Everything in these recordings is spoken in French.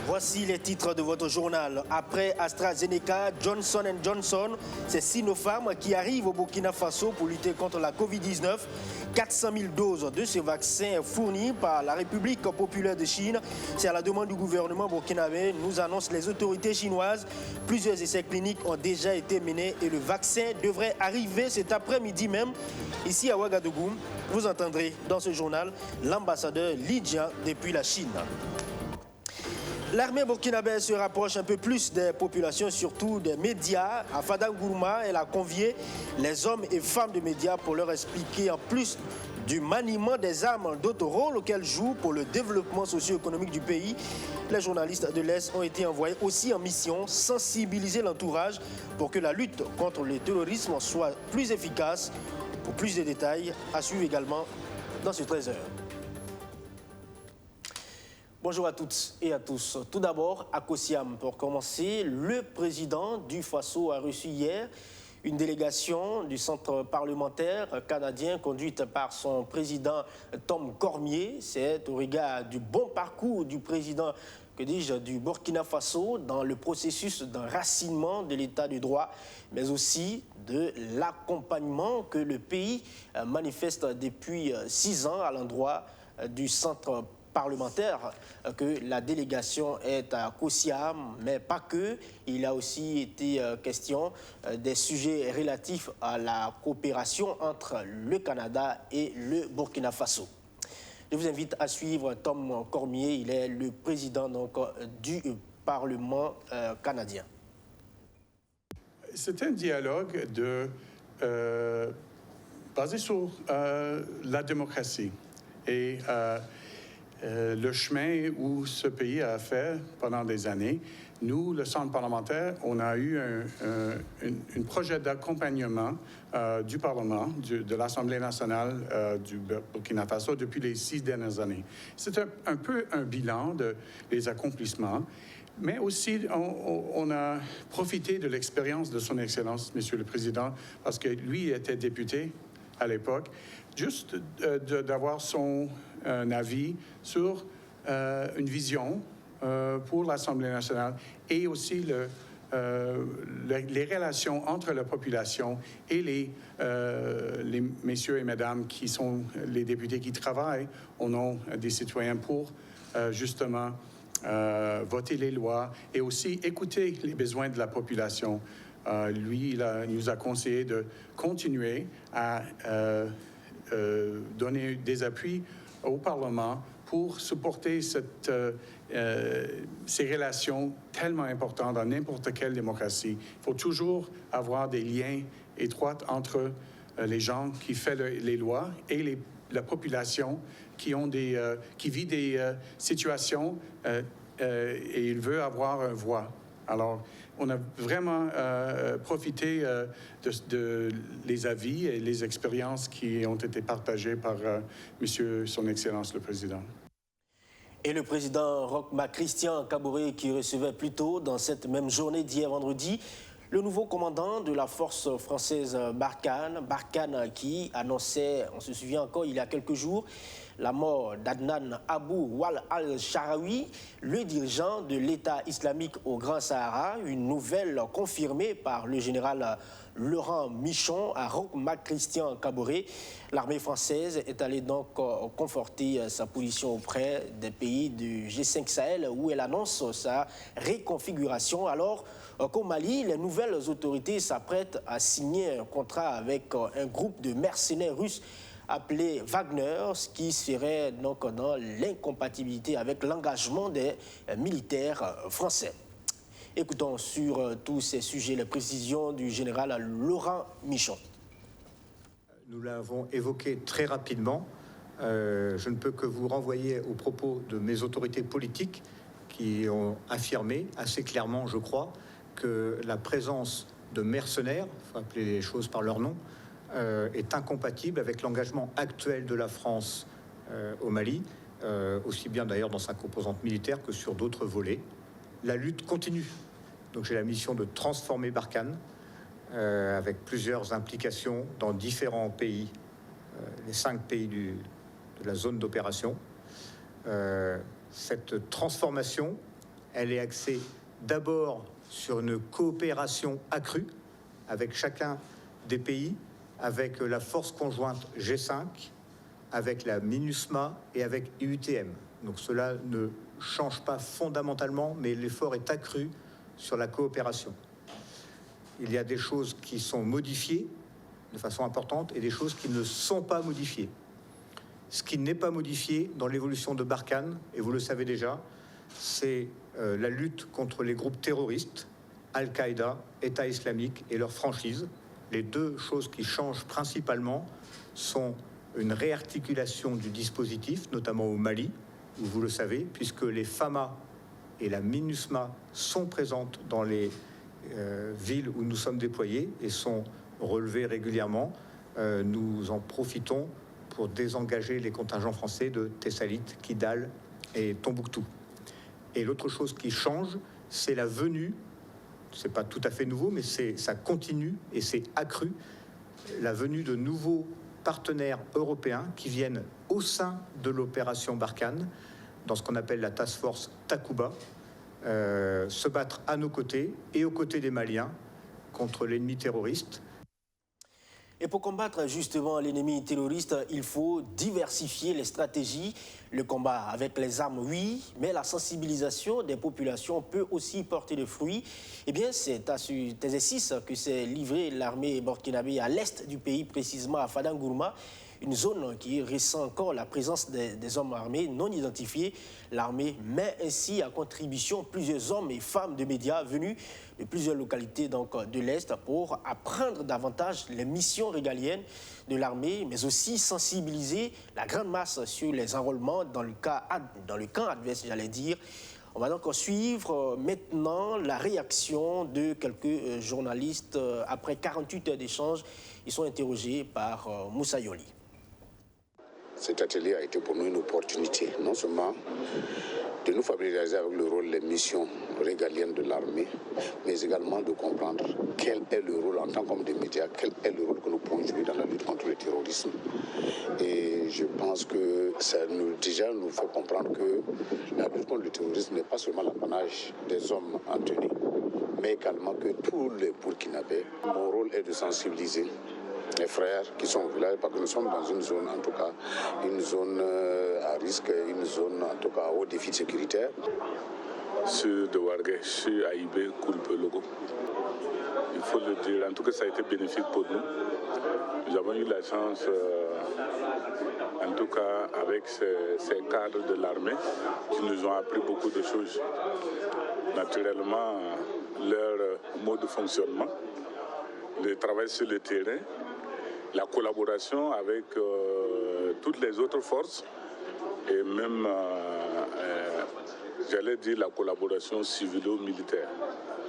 Voici les titres de votre journal. Après AstraZeneca, Johnson & Johnson, c'est Sinopharm qui arrive au Burkina Faso pour lutter contre la Covid-19. 400 000 doses de ce vaccin fournies par la République populaire de Chine. C'est à la demande du gouvernement burkinabé, nous annoncent les autorités chinoises. Plusieurs essais cliniques ont déjà été menés et le vaccin devrait arriver cet après-midi même. Ici à Ouagadougou, vous entendrez dans ce journal l'ambassadeur Li Jian depuis la Chine. L'armée burkinabé se rapproche un peu plus des populations, surtout des médias. À Fadangurma, elle a convié les hommes et femmes de médias pour leur expliquer, en plus du maniement des armes, d'autres rôles qu'elles jouent pour le développement socio-économique du pays. Les journalistes de l'Est ont été envoyés aussi en mission, sensibiliser l'entourage pour que la lutte contre le terrorisme soit plus efficace. Pour plus de détails, à suivre également dans ce 13h. Bonjour à toutes et à tous. Tout d'abord, à Kosiam, pour commencer, le président du Faso a reçu hier une délégation du centre parlementaire canadien conduite par son président Tom Cormier. C'est au regard du bon parcours du président, que dis-je, du Burkina Faso dans le processus d'enracinement de l'état de droit, mais aussi de l'accompagnement que le pays manifeste depuis 6 ans à l'endroit du centre parlementaire que la délégation est à Kosiam, mais pas que. Il a aussi été question des sujets relatifs à la coopération entre le Canada et le Burkina Faso. Je vous invite à suivre Tom Cormier, il est le président donc, du Parlement canadien. C'est un dialogue basé sur la démocratie et le chemin où ce pays a fait pendant des années. Nous, le Centre parlementaire, on a eu un projet d'accompagnement du Parlement, de l'Assemblée nationale du Burkina Faso depuis les 6 dernières années. C'est un peu un bilan des accomplissements, mais aussi on a profité de l'expérience de son Excellence, Monsieur le Président, parce que lui était député à l'époque, juste d'avoir son avis sur une vision pour l'Assemblée nationale et aussi les relations entre la population et les messieurs et mesdames qui sont les députés qui travaillent au nom des citoyens pour justement voter les lois et aussi écouter les besoins de la population. Lui, il nous a conseillé de continuer à donner des appuis au Parlement pour supporter ces relations tellement importantes dans n'importe quelle démocratie. Il faut toujours avoir des liens étroits entre les gens qui font les lois et la population qui vit des situations et il veut avoir une voix. Alors, on a vraiment profité de les avis et les expériences qui ont été partagées par Monsieur, Son Excellence le Président. Et le président Roch-Marc Christian Kaboré qui recevait plus tôt dans cette même journée d'hier vendredi le nouveau commandant de la force française Barkhane qui annonçait, on se souvient encore il y a quelques jours, la mort d'Adnan Abou Wal al-Sharawi, le dirigeant de l'État islamique au Grand Sahara, une nouvelle confirmée par le général Laurent Michon à Roch-Marc Christian Kaboré. L'armée française est allée donc conforter sa position auprès des pays du G5 Sahel où elle annonce sa réconfiguration alors qu'au Mali, les nouvelles autorités s'apprêtent à signer un contrat avec un groupe de mercenaires russes appelé Wagner, ce qui serait donc dans l'incompatibilité avec l'engagement des militaires français. Écoutons sur tous ces sujets les précisions du général Laurent Michon. Nous l'avons évoqué très rapidement. Je ne peux que vous renvoyer aux propos de mes autorités politiques qui ont affirmé assez clairement, je crois, que la présence de mercenaires, il faut appeler les choses par leur nom, est incompatible avec l'engagement actuel de la France au Mali, aussi bien d'ailleurs dans sa composante militaire que sur d'autres volets. La lutte continue. Donc j'ai la mission de transformer Barkhane avec plusieurs implications dans différents pays les 5 pays de la zone d'opération. Cette transformation, elle est axée d'abord sur une coopération accrue avec chacun des pays, avec la force conjointe G5, avec la MINUSMA et avec IUTM. Donc cela ne change pas fondamentalement, mais l'effort est accru sur la coopération. Il y a des choses qui sont modifiées de façon importante et des choses qui ne sont pas modifiées. Ce qui n'est pas modifié dans l'évolution de Barkhane, et vous le savez déjà, c'est la lutte contre les groupes terroristes, Al-Qaïda, État islamique et leurs franchises. Les deux choses qui changent principalement sont une réarticulation du dispositif, notamment au Mali, où vous le savez, puisque les FAMA et la MINUSMA sont présentes dans les villes où nous sommes déployés et sont relevées régulièrement. Nous en profitons pour désengager les contingents français de Tessalit, Kidal et Tombouctou. Et l'autre chose qui change, c'est la venue, c'est pas tout à fait nouveau, mais ça continue et c'est accru, la venue de nouveaux partenaires européens qui viennent au sein de l'opération Barkhane, dans ce qu'on appelle la Task Force Takuba, se battre à nos côtés et aux côtés des Maliens contre l'ennemi terroriste. Et pour combattre justement l'ennemi terroriste, il faut diversifier les stratégies. Le combat avec les armes, oui, mais la sensibilisation des populations peut aussi porter des fruits. Eh bien, c'est à cet exercice que s'est livré l'armée burkinabé à l'est du pays, précisément à Fadangourma, une zone qui ressent encore la présence des hommes armés non identifiés. L'armée met ainsi à contribution plusieurs hommes et femmes de médias venus de plusieurs localités donc, de l'Est pour apprendre davantage les missions régaliennes de l'armée, mais aussi sensibiliser la grande masse sur les enrôlements dans le camp adverse, j'allais dire. On va donc suivre maintenant la réaction de quelques journalistes. Après 48 heures d'échange, ils sont interrogés par Moussa Yoli. Cet atelier a été pour nous une opportunité, non seulement de nous familiariser avec le rôle, les missions régaliennes de l'armée, mais également de comprendre quel est le rôle en tant qu'homme des médias, quel est le rôle que nous pouvons jouer dans la lutte contre le terrorisme. Et je pense que ça nous fait comprendre que la lutte contre le terrorisme n'est pas seulement l'apanage des hommes en tenue, mais également que tous les Burkinabés, mon rôle est de sensibiliser les frères qui sont au village, parce que nous sommes dans une zone, en tout cas, une zone à risque, une zone, en tout cas, à haut défi sécuritaire. Sur de Wargué, sur Aïbé, Koulpe-Logo. Il faut le dire, en tout cas, ça a été bénéfique pour nous. Nous avons eu la chance, en tout cas, avec ces cadres de l'armée, qui nous ont appris beaucoup de choses. Naturellement, leur mode de fonctionnement, le travail sur le terrain, la collaboration avec toutes les autres forces et même, j'allais dire, la collaboration civilo-militaire.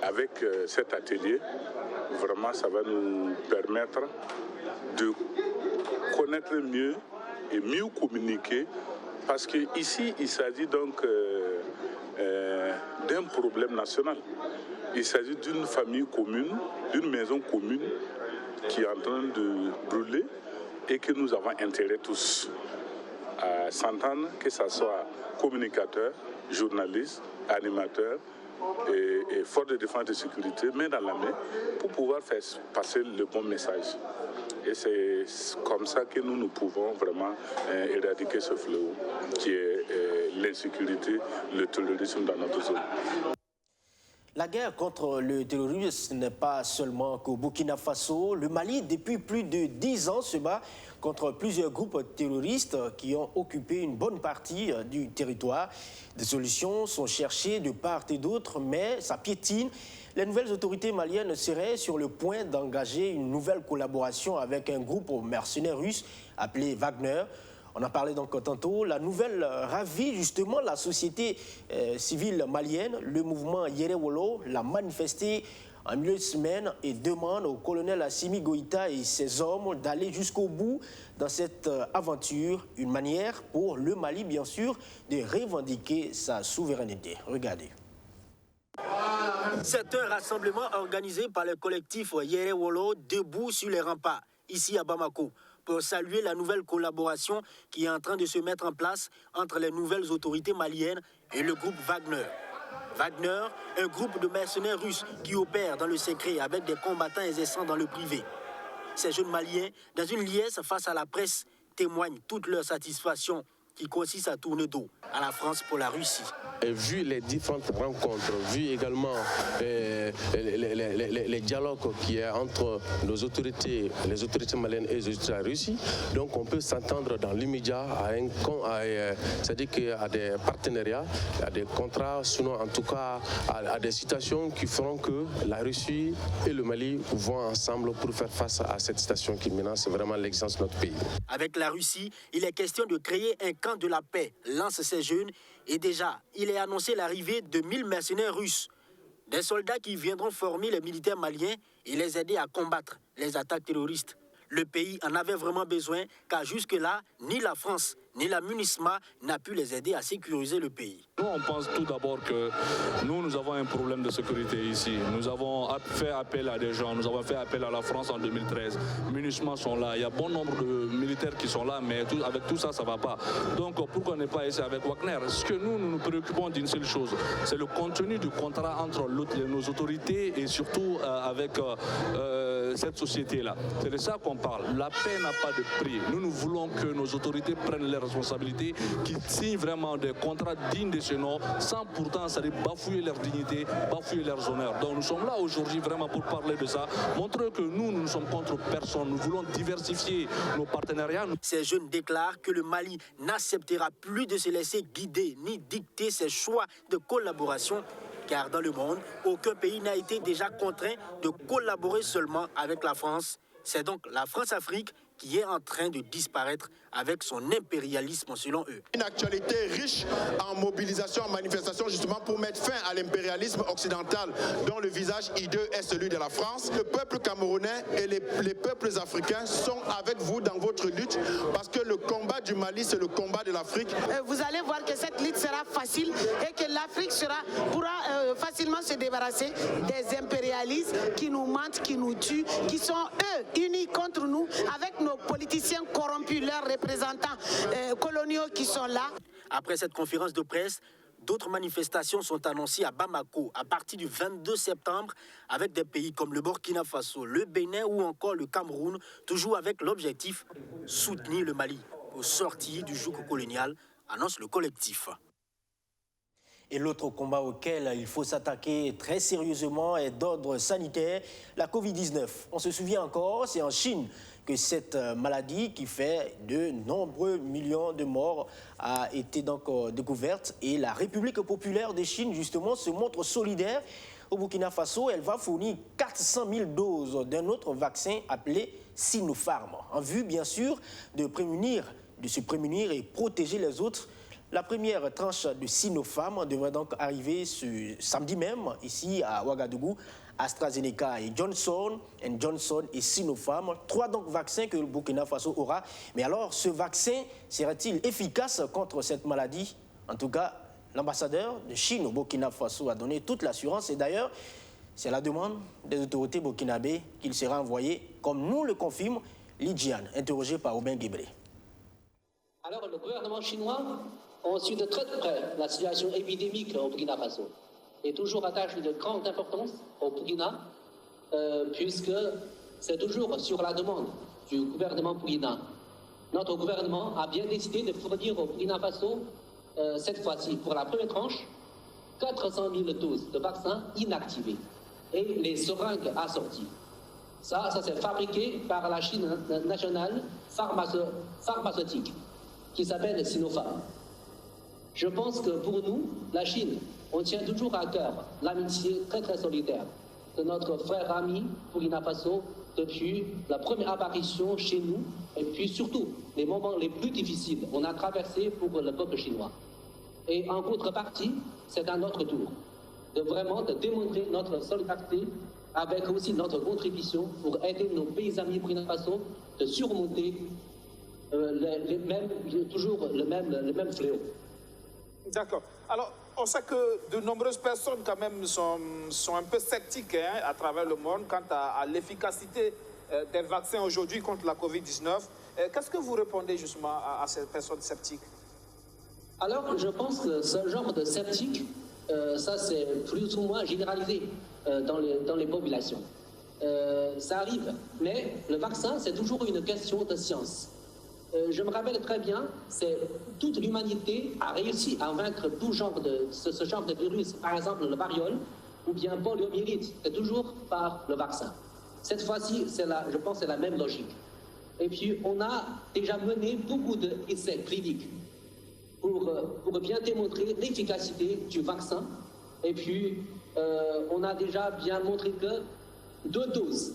Avec cet atelier, vraiment, ça va nous permettre de connaître mieux et mieux communiquer parce qu'ici, il s'agit donc d'un problème national. Il s'agit d'une famille commune, d'une maison commune qui est en train de brûler et que nous avons intérêt tous à s'entendre, que ce soit communicateurs, journalistes, animateurs et forces de défense et de sécurité, main dans la main, pour pouvoir faire passer le bon message. Et c'est comme ça que nous pouvons vraiment éradiquer ce fléau qui est l'insécurité, le terrorisme dans notre zone. La guerre contre le terrorisme n'est pas seulement qu'au Burkina Faso. Le Mali, depuis plus de 10 ans, se bat contre plusieurs groupes terroristes qui ont occupé une bonne partie du territoire. Des solutions sont cherchées de part et d'autre, mais ça piétine. Les nouvelles autorités maliennes seraient sur le point d'engager une nouvelle collaboration avec un groupe mercenaire russe appelé Wagner. On en parlait donc tantôt. La nouvelle ravit justement la société civile malienne. Le mouvement Yerewolo l'a manifesté en milieu de semaine et demande au colonel Assimi Goïta et ses hommes d'aller jusqu'au bout dans cette aventure. Une manière pour le Mali, bien sûr, de revendiquer sa souveraineté. Regardez. C'est un rassemblement organisé par le collectif Yerewolo debout sur les remparts, ici à Bamako, pour saluer la nouvelle collaboration qui est en train de se mettre en place entre les nouvelles autorités maliennes et le groupe Wagner. Wagner, un groupe de mercenaires russes qui opère dans le secret avec des combattants exerçant dans le privé. Ces jeunes Maliens, dans une liesse face à la presse, témoignent toute leur satisfaction qui consiste à tourner dos à la France pour la Russie. Et vu les différentes rencontres, vu également les dialogues qu'il y a entre les autorités maliennes et les autorités de la Russie, donc on peut s'entendre dans l'immédiat c'est-à-dire qu'il y a des partenariats, il y a des contrats, sinon en tout cas à des situations qui feront que la Russie et le Mali vont ensemble pour faire face à cette situation qui menace vraiment l'existence de notre pays. Avec la Russie, il est question de créer un camp de la paix, lancent ces jeunes, et déjà, il est annoncé l'arrivée de 1000 mercenaires russes, des soldats qui viendront former les militaires maliens et les aider à combattre les attaques terroristes. Le pays en avait vraiment besoin, car jusque-là, ni la France, ni la MINUSMA n'a pu les aider à sécuriser le pays. Nous, on pense tout d'abord que nous avons un problème de sécurité ici. Nous avons fait appel à des gens, nous avons fait appel à la France en 2013. MINUSMA sont là, il y a bon nombre de militaires qui sont là, mais avec tout ça, ça ne va pas. Donc, pourquoi ne pas essayer avec Wagner? Ce que nous nous préoccupons d'une seule chose, c'est le contenu du contrat entre nos autorités et surtout avec cette société-là. C'est de ça qu'on parle. La paix n'a pas de prix. Nous voulons que nos autorités prennent les responsabilités, qu'ils signent vraiment des contrats dignes de ce nom, sans pourtant bafouer leur dignité, bafouer leurs honneurs. Donc nous sommes là aujourd'hui vraiment pour parler de ça, montrer que nous ne sommes contre personne. Nous voulons diversifier nos partenariats. Ces jeunes déclarent que le Mali n'acceptera plus de se laisser guider ni dicter ses choix de collaboration, car dans le monde, aucun pays n'a été déjà contraint de collaborer seulement avec la France. C'est donc la France-Afrique qui est en train de disparaître avec son impérialisme selon eux. Une actualité riche en mobilisation, en manifestation justement pour mettre fin à l'impérialisme occidental dont le visage hideux est celui de la France. Le peuple camerounais et les peuples africains sont avec vous dans votre lutte parce que le combat du Mali, c'est le combat de l'Afrique. Vous allez voir que cette lutte sera facile et que l'Afrique pourra facilement se débarrasser des impérialistes qui nous mentent, qui nous tuent, qui sont eux unis contre nous avec nos politiciens corrompus, leurs représentants coloniaux qui sont là. Après cette conférence de presse, d'autres manifestations sont annoncées à Bamako à partir du 22 septembre avec des pays comme le Burkina Faso, le Bénin ou encore le Cameroun, toujours avec l'objectif de soutenir le Mali pour sortir du joug colonial, annonce le collectif. Et l'autre combat auquel il faut s'attaquer très sérieusement est d'ordre sanitaire, la Covid-19. On se souvient encore, c'est en Chine que cette maladie qui fait de nombreux millions de morts a été donc découverte. Et la République populaire de Chine, justement, se montre solidaire. Au Burkina Faso, elle va fournir 400 000 doses d'un autre vaccin appelé Sinopharm, en vue, bien sûr, de se prémunir et protéger les autres. La première tranche de Sinopharm devrait donc arriver ce samedi même, ici à Ouagadougou. AstraZeneca et Johnson et Sinopharm, 3 donc vaccins que le Burkina Faso aura. Mais alors, ce vaccin sera-t-il efficace contre cette maladie? En tout cas, l'ambassadeur de Chine au Burkina Faso a donné toute l'assurance. Et d'ailleurs, c'est la demande des autorités burkinabées qu'il sera envoyé, comme nous le confirme Lidjian, interrogé par Aubin Guébré. Alors, le gouvernement chinois a suivi de très près la situation épidémique au Burkina Faso et toujours attache de grande importance au Burkina, puisque c'est toujours sur la demande du gouvernement burkinabé. Notre gouvernement a bien décidé de fournir au Burkina Faso, cette fois-ci, pour la première tranche, 400 000 doses de vaccins inactivés et les seringues assorties. Ça c'est fabriqué par la Chine nationale pharmaceutique, qui s'appelle Sinopharm. Je pense que pour nous, la Chine, on tient toujours à cœur l'amitié très très solidaire de notre frère ami Burkina Faso depuis la première apparition chez nous et puis surtout les moments les plus difficiles qu'on a traversés pour le peuple chinois. Et en contrepartie, c'est à notre tour de démontrer notre solidarité avec aussi notre contribution pour aider nos pays amis Burkina Faso de surmonter toujours le même fléau. D'accord. Alors, on sait que de nombreuses personnes quand même sont un peu sceptiques à travers le monde quant à l'efficacité des vaccins aujourd'hui contre la Covid-19. Qu'est-ce que vous répondez justement à ces personnes sceptiques? Alors, je pense que ce genre de sceptique, ça c'est plus ou moins généralisé dans les populations. Ça arrive, mais le vaccin, c'est toujours une question de science. Je me rappelle très bien, toute l'humanité a réussi à vaincre ce genre de virus, par exemple le variole ou bien poliomyélite, c'est toujours par le vaccin. Cette fois-ci, je pense que c'est la même logique. Et puis, on a déjà mené beaucoup d'essais cliniques pour bien démontrer l'efficacité du vaccin. Et puis, on a déjà bien montré que 2 doses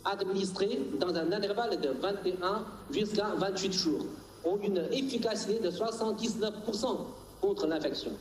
administrées dans un intervalle de 21 jusqu'à 28 jours ont une efficacité de 79% contre l'infection.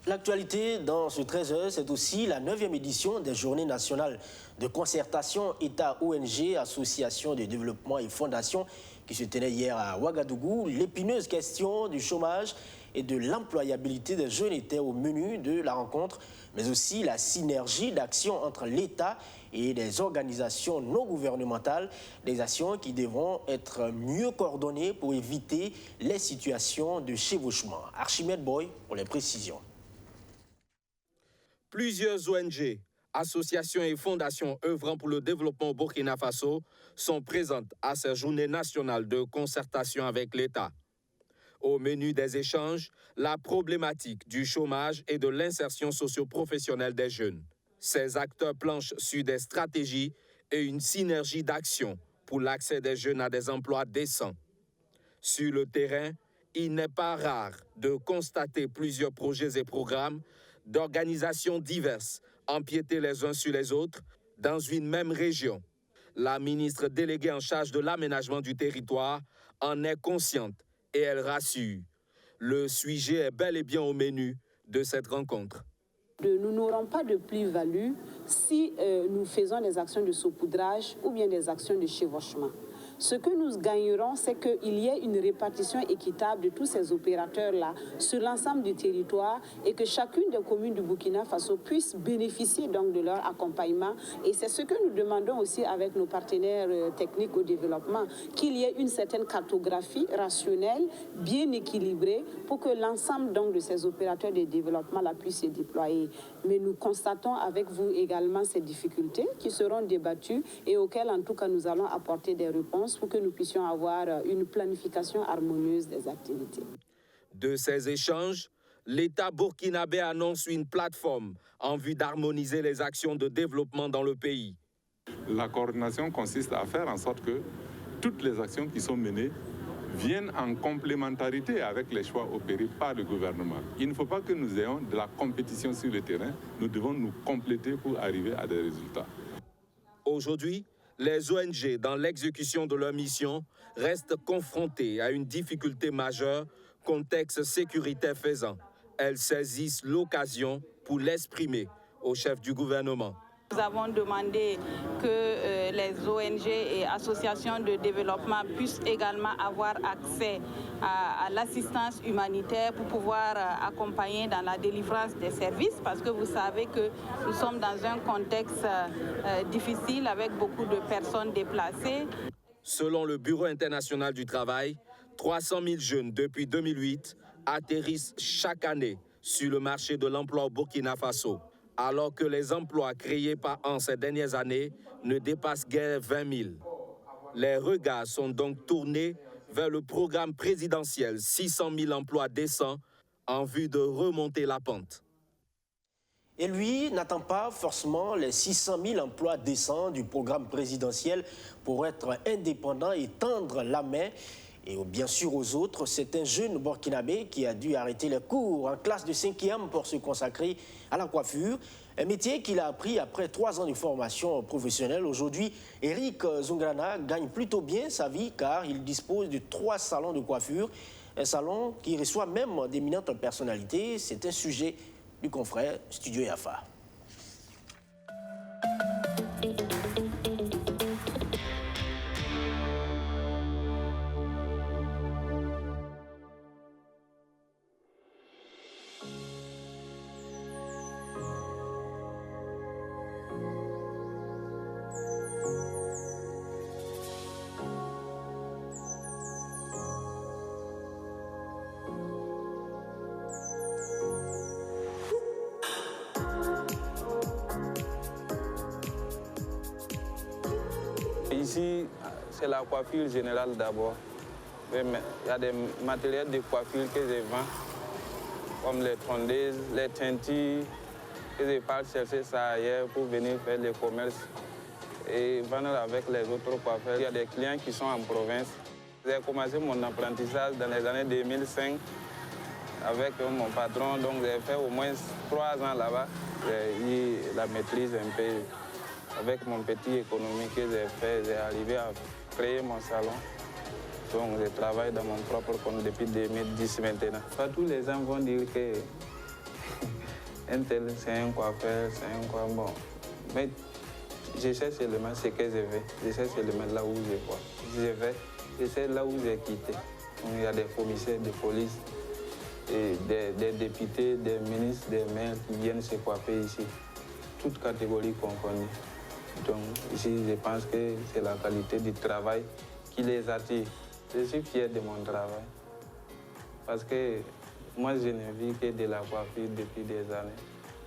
L'actualité dans ce 13h, c'est aussi la 9e édition des Journées nationales de concertation État-ONG, associations de développement et fondations qui se tenaient hier à Ouagadougou. L'épineuse question du chômage et de l'employabilité des jeunes était au menu de la rencontre, mais aussi la synergie d'action entre l'État et des organisations non gouvernementales, des actions qui devront être mieux coordonnées pour éviter les situations de chevauchement. Archimède Boy pour les précisions. Plusieurs ONG, associations et fondations œuvrant pour le développement au Burkina Faso sont présentes à ces journées nationales de concertation avec l'État. Au menu des échanges, la problématique du chômage et de l'insertion socio-professionnelle des jeunes. Ces acteurs planchent sur des stratégies et une synergie d'action pour l'accès des jeunes à des emplois décents. Sur le terrain, il n'est pas rare de constater plusieurs projets et programmes d'organisations diverses empiéter les uns sur les autres dans une même région. La ministre déléguée en charge de l'aménagement du territoire en est consciente et elle rassure. Le sujet est bel et bien au menu de cette rencontre. Nous n'aurons pas de plus-value si nous faisons des actions de saupoudrage ou bien des actions de chevauchement. Ce que nous gagnerons, c'est qu'il y ait une répartition équitable de tous ces opérateurs-là sur l'ensemble du territoire et que chacune des communes du Burkina Faso puisse bénéficier donc de leur accompagnement. Et c'est ce que nous demandons aussi avec nos partenaires techniques au développement, qu'il y ait une certaine cartographie rationnelle, bien équilibrée, pour que l'ensemble donc de ces opérateurs de développement-là puisse se déployer. Mais nous constatons avec vous également ces difficultés qui seront débattues et auxquelles en tout cas nous allons apporter des réponses pour que nous puissions avoir une planification harmonieuse des activités. De ces échanges, l'État burkinabé annonce une plateforme en vue d'harmoniser les actions de développement dans le pays. La coordination consiste à faire en sorte que toutes les actions qui sont menées viennent en complémentarité avec les choix opérés par le gouvernement. Il ne faut pas que nous ayons de la compétition sur le terrain, nous devons nous compléter pour arriver à des résultats. Aujourd'hui, les ONG, dans l'exécution de leur mission, restent confrontées à une difficulté majeure, contexte sécuritaire faisant. Elles saisissent l'occasion pour l'exprimer au chef du gouvernement. Nous avons demandé que les ONG et associations de développement puissent également avoir accès à l'assistance humanitaire pour pouvoir accompagner dans la délivrance des services, parce que vous savez que nous sommes dans un contexte difficile avec beaucoup de personnes déplacées. Selon le Bureau international du travail, 300 000 jeunes depuis 2008 atterrissent chaque année sur le marché de l'emploi au Burkina Faso, alors que les emplois créés par an ces dernières années ne dépassent guère 20 000. Les regards sont donc tournés vers le programme présidentiel 600 000 emplois décents en vue de remonter la pente. Et lui n'attend pas forcément les 600 000 emplois décents du programme présidentiel pour être indépendant et tendre la main. Et bien sûr aux autres, c'est un jeune burkinabé qui a dû arrêter les cours en classe de 5e pour se consacrer à la coiffure, un métier qu'il a appris après 3 ans de formation professionnelle. Aujourd'hui, Eric Zungrana gagne plutôt bien sa vie car il dispose de 3 salons de coiffure, un salon qui reçoit même d'éminentes personnalités. C'est un sujet du confrère Studio Yafa. Ici, c'est la coiffure générale d'abord. Il y a des matériels de coiffure que je vends, comme les tondeuses, les teintures, que je pars chercher ça ailleurs pour venir faire le commerce et vendre avec les autres coiffeurs. Il y a des clients qui sont en province. J'ai commencé mon apprentissage dans les années 2005 avec mon patron, donc j'ai fait au moins 3 ans là-bas. J'ai eu la maîtrise un peu. Avec mon petit économie que j'ai fait, j'ai arrivé à créer mon salon. Donc je travaille dans mon propre compte depuis 2010 maintenant. Pas tous les gens vont dire que un tel c'est un coiffeur, c'est un quoi bon. Mais je sais seulement ce que je veux. Je sais seulement là où je vois. Je vais, je sais là où j'ai quitté. Donc, il y a des commissaires de police, et des députés, des ministres, des maires qui viennent se coiffer ici. Toutes catégories confondues. Donc ici, je pense que c'est la qualité du travail qui les attire. Je suis fier de mon travail. Parce que moi, je ne vis que de la coiffure depuis des années.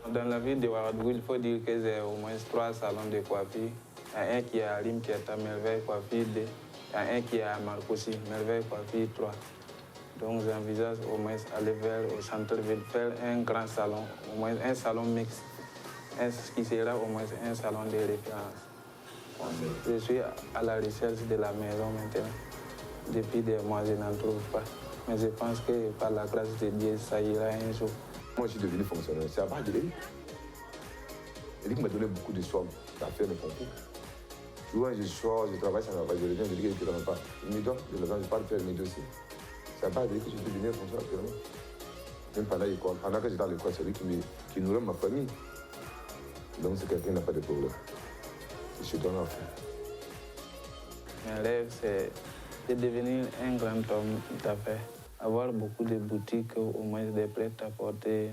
Dans la ville de Ouagadougou, il faut dire que j'ai au moins 3 salons de coiffure. Il y a un qui est à Rim, qui est à Merveille Coiffure 2. Il y a un qui est à Marcoussi, Merveille Coiffure 3. Donc j'envisage au moins aller vers au centre-ville, faire un grand salon, au moins un salon mixte. Ce qui sera au moins un salon de référence. Je suis à la recherche de la maison maintenant. Depuis des mois, je n'en trouve pas. Mais je pense que par la grâce de Dieu, ça ira un jour. Moi, je suis devenu fonctionnaire. C'est à part de l'Éric. Éric m'a donné beaucoup de sommes d'affaires de concours. Souvent, je sors, je travaille, ça ne va pas, je reviens, je dis que je ne donne pas. Il me donne de l'argent, je pars faire mes dossiers. C'est à part de l'Éric que je suis devenu fonctionnaire actuellement. Même pendant l'école, pendant que j'étais à l'école, c'est lui qui nourrit ma famille. Donc c'est quelqu'un qui n'a pas de problème. Je suis dans l'enfant. Mon rêve, c'est de devenir un grand homme d'affaires. Avoir beaucoup de boutiques, au moins des prêt-à-porter,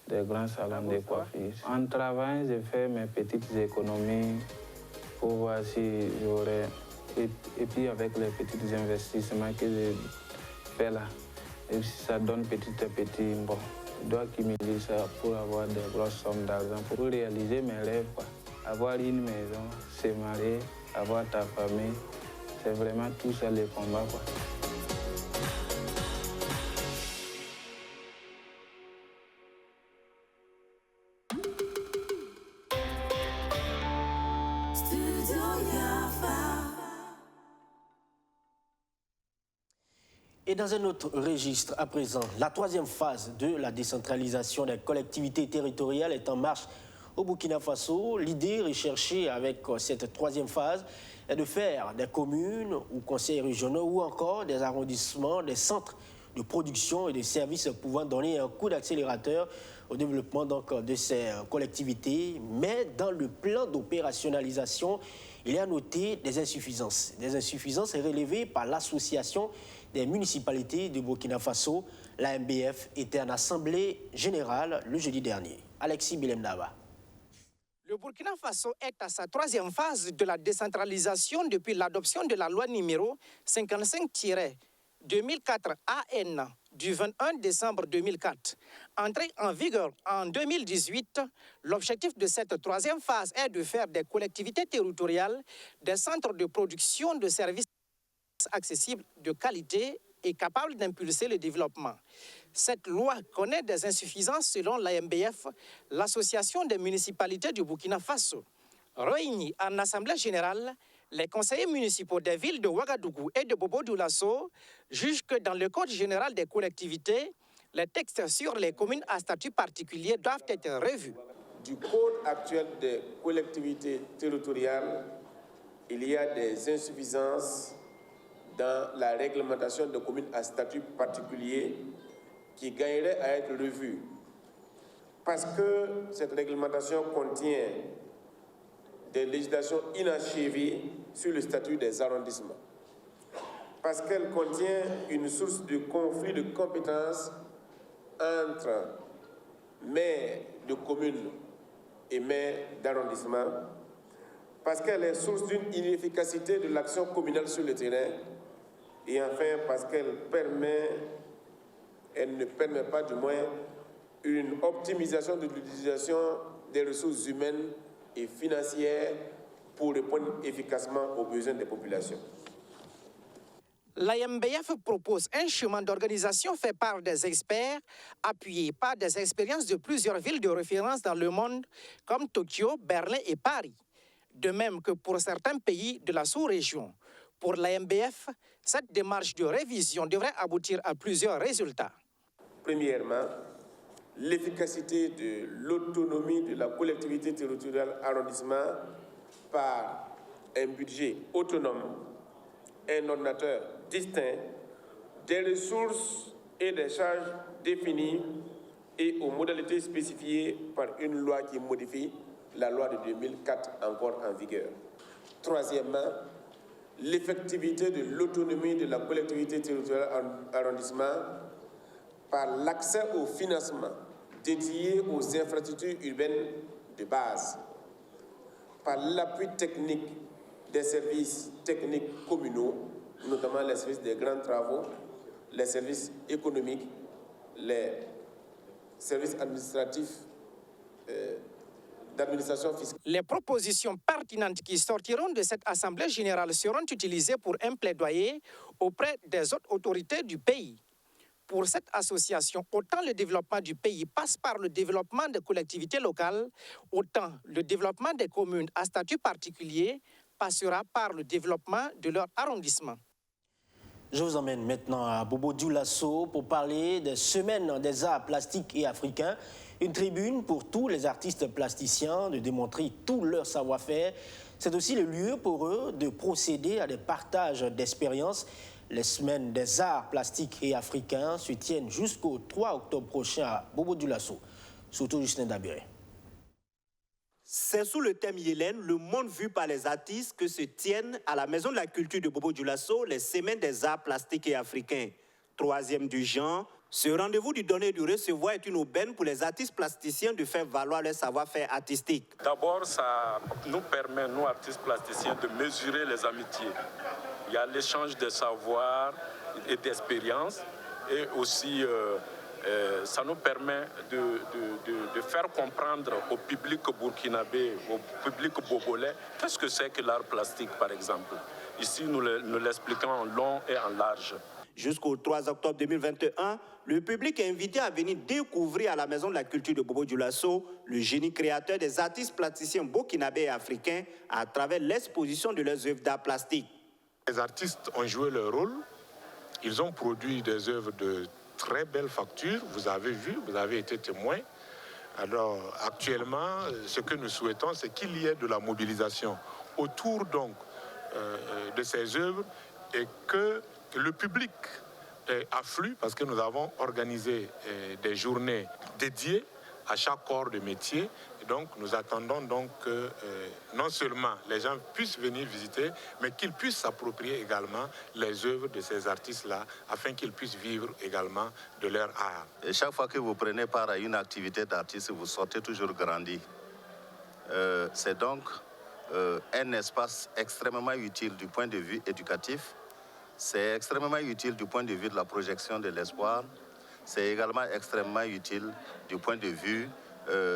des grands salons de coiffure. En travaillant, je fais mes petites économies pour voir si j'aurais... Et puis avec les petits investissements que je fais là, et si ça donne petit à petit, bon, je dois accumuler ça pour avoir des grosses sommes d'argent, pour réaliser mes rêves, quoi. Avoir une maison, se marier, avoir ta famille, c'est vraiment tout ça le combat, quoi. Et dans un autre registre, à présent, la 3e phase de la décentralisation des collectivités territoriales est en marche au Burkina Faso. L'idée recherchée avec cette 3e phase est de faire des communes ou conseils régionaux ou encore des arrondissements, des centres de production et de services pouvant donner un coup d'accélérateur au développement donc, de ces collectivités. Mais dans le plan d'opérationnalisation, il y a noté des insuffisances. Des insuffisances relevées par l'association des municipalités du Burkina Faso. La MBF était en assemblée générale le jeudi dernier. Alexis Bilemdava. Le Burkina Faso est à sa 3e phase de la décentralisation depuis l'adoption de la loi numéro 55-2004 AN du 21 décembre 2004. Entrée en vigueur en 2018, l'objectif de cette 3e phase est de faire des collectivités territoriales des centres de production de services accessibles, de qualité et capables d'impulser le développement. Cette loi connaît des insuffisances selon l'AMBF, l'Association des municipalités du Burkina Faso. Réunis en Assemblée générale, les conseillers municipaux des villes de Ouagadougou et de Bobo-Dioulasso jugent que dans le Code général des collectivités, les textes sur les communes à statut particulier doivent être revus. Du Code actuel des collectivités territoriales, il y a des insuffisances dans la réglementation de communes à statut particulier qui gagnerait à être revue. Parce que cette réglementation contient des législations inachevées sur le statut des arrondissements. Parce qu'elle contient une source de conflit de compétences entre maires de communes et maires d'arrondissement. Parce qu'elle est source d'une inefficacité de l'action communale sur le terrain. Et enfin, parce qu'elle ne permet pas du moins une optimisation de l'utilisation des ressources humaines et financières pour répondre efficacement aux besoins des populations. L'AMBF propose un chemin d'organisation fait par des experts, appuyé par des expériences de plusieurs villes de référence dans le monde, comme Tokyo, Berlin et Paris. De même que pour certains pays de la sous-région. Pour l'AMBF, cette démarche de révision devrait aboutir à plusieurs résultats. Premièrement, l'efficacité de l'autonomie de la collectivité territoriale arrondissement par un budget autonome, un ordinateur distinct, des ressources et des charges définies et aux modalités spécifiées par une loi qui modifie la loi de 2004 encore en vigueur. Troisièmement, l'effectivité de l'autonomie de la collectivité territoriale arrondissement par l'accès au financement dédié aux infrastructures urbaines de base, par l'appui technique des services techniques communaux, notamment les services des grands travaux, les services économiques, les services administratifs, d'administration fiscale. Les propositions pertinentes qui sortiront de cette Assemblée générale seront utilisées pour un plaidoyer auprès des autres autorités du pays. Pour cette association, autant le développement du pays passe par le développement des collectivités locales, autant le développement des communes à statut particulier passera par le développement de leur arrondissement. Je vous emmène maintenant à Bobo-Dioulasso pour parler des Semaines des arts plastiques et africains. Une tribune pour tous les artistes plasticiens de démontrer tout leur savoir-faire. C'est aussi le lieu pour eux de procéder à des partages d'expériences. Les Semaines des arts plastiques et africains se tiennent jusqu'au 3 octobre prochain à Bobo-Dioulasso. Surtout Justin Dabiré. C'est sous le thème Yélène, le monde vu par les artistes, que se tiennent à la Maison de la Culture de Bobo-Dioulasso les Semaines des arts plastiques et africains. 3e du genre, ce rendez-vous du donner et du recevoir est une aubaine pour les artistes plasticiens de faire valoir leur savoir-faire artistique. D'abord, ça nous permet, nous artistes plasticiens, de mesurer les amitiés. Il y a l'échange de savoir et d'expérience et aussi ça nous permet de faire comprendre au public burkinabé, au public bogolais, qu'est-ce que c'est que l'art plastique, par exemple. Ici, nous l'expliquons en long et en large. Jusqu'au 3 octobre 2021, le public est invité à venir découvrir à la Maison de la Culture de Bobo-Dioulasso le génie créateur des artistes plasticiens burkinabés et africains à travers l'exposition de leurs œuvres d'art plastique. Les artistes ont joué leur rôle, ils ont produit des œuvres de très belle facture, vous avez vu, vous avez été témoin. Alors actuellement, ce que nous souhaitons, c'est qu'il y ait de la mobilisation autour donc de ces œuvres et que le public afflue, parce que nous avons organisé des journées dédiées à chaque corps de métier. Et donc nous attendons donc que non seulement les gens puissent venir visiter, mais qu'ils puissent s'approprier également les œuvres de ces artistes-là, afin qu'ils puissent vivre également de leur art. Et chaque fois que vous prenez part à une activité d'artiste, vous sortez toujours grandi. C'est donc un espace extrêmement utile du point de vue éducatif. C'est extrêmement utile du point de vue de la projection de l'espoir. C'est également extrêmement utile du point de vue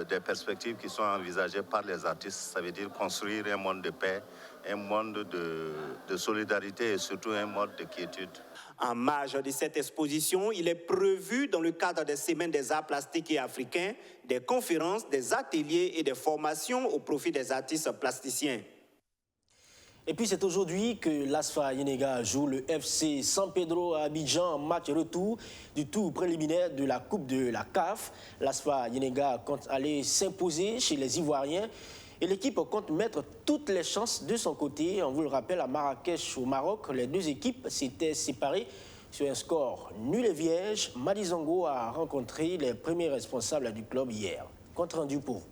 des perspectives qui sont envisagées par les artistes. Ça veut dire construire un monde de paix, un monde de solidarité et surtout un monde de quiétude. En marge de cette exposition, il est prévu dans le cadre des Semaines des arts plastiques et africains, des conférences, des ateliers et des formations au profit des artistes plasticiens. Et puis c'est aujourd'hui que l'ASFA Yenega joue le FC San Pedro à Abidjan en match retour du tour préliminaire de la Coupe de la CAF. L'ASFA Yenega compte aller s'imposer chez les Ivoiriens et l'équipe compte mettre toutes les chances de son côté. On vous le rappelle, à Marrakech au Maroc, les deux équipes s'étaient séparées sur un score nul et vierge. Madizongo a rencontré les premiers responsables du club hier. Compte rendu pour vous.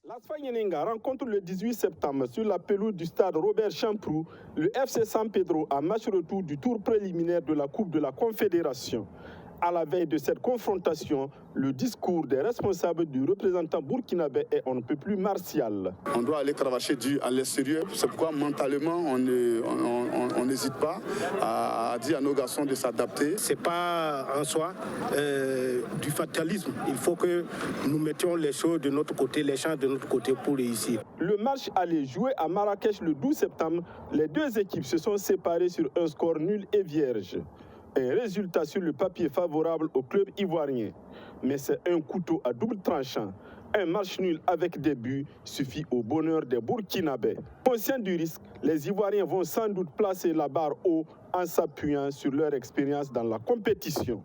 L'ASFA Yenenga rencontre le 18 septembre sur la pelouse du stade Robert Champrou le FC San Pedro à match retour du tour préliminaire de la Coupe de la Confédération. À la veille de cette confrontation, le discours des responsables du représentant burkinabé est on ne peut plus martial. On doit aller cravacher à l'extérieur. C'est pourquoi mentalement, on n'hésite pas à dire à nos garçons de s'adapter. Ce n'est pas en soi du fatalisme. Il faut que nous mettions les choses de notre côté, les chances de notre côté pour réussir. Le match allait jouer à Marrakech le 12 septembre. Les deux équipes se sont séparées sur un score nul et vierge. Un résultat sur le papier favorable au club ivoirien. Mais c'est un couteau à double tranchant. Un match nul avec des buts suffit au bonheur des Burkinabés. Conscients du risque, les Ivoiriens vont sans doute placer la barre haut en s'appuyant sur leur expérience dans la compétition.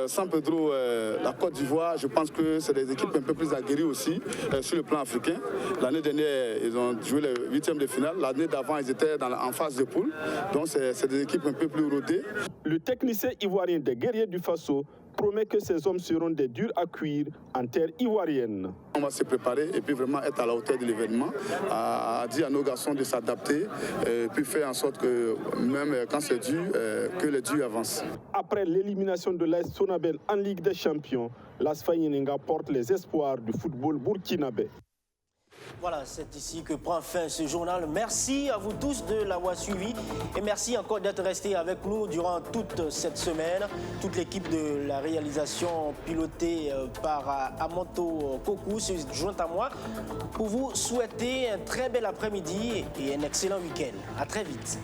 San Pedro, la Côte d'Ivoire, je pense que c'est des équipes un peu plus aguerries aussi sur le plan africain. L'année dernière, ils ont joué les huitièmes de finale. L'année d'avant, ils étaient en phase de poule. Donc c'est des équipes un peu plus rodées. Le technicien ivoirien des Guerriers du Faso promet que ces hommes seront des durs à cuire en terre ivoirienne. On va se préparer et puis vraiment être à la hauteur de l'événement, à dire à nos garçons de s'adapter et puis faire en sorte que même quand c'est dur, que les durs avancent. Après l'élimination de l'AS Sonabel en Ligue des Champions, l'AS Fayenenga porte les espoirs du football burkinabé. Voilà, c'est ici que prend fin ce journal. Merci à vous tous de l'avoir suivi et merci encore d'être restés avec nous durant toute cette semaine. Toute l'équipe de la réalisation pilotée par Amanto Kokou se joint à moi pour vous souhaiter un très bel après-midi et un excellent week-end. À très vite.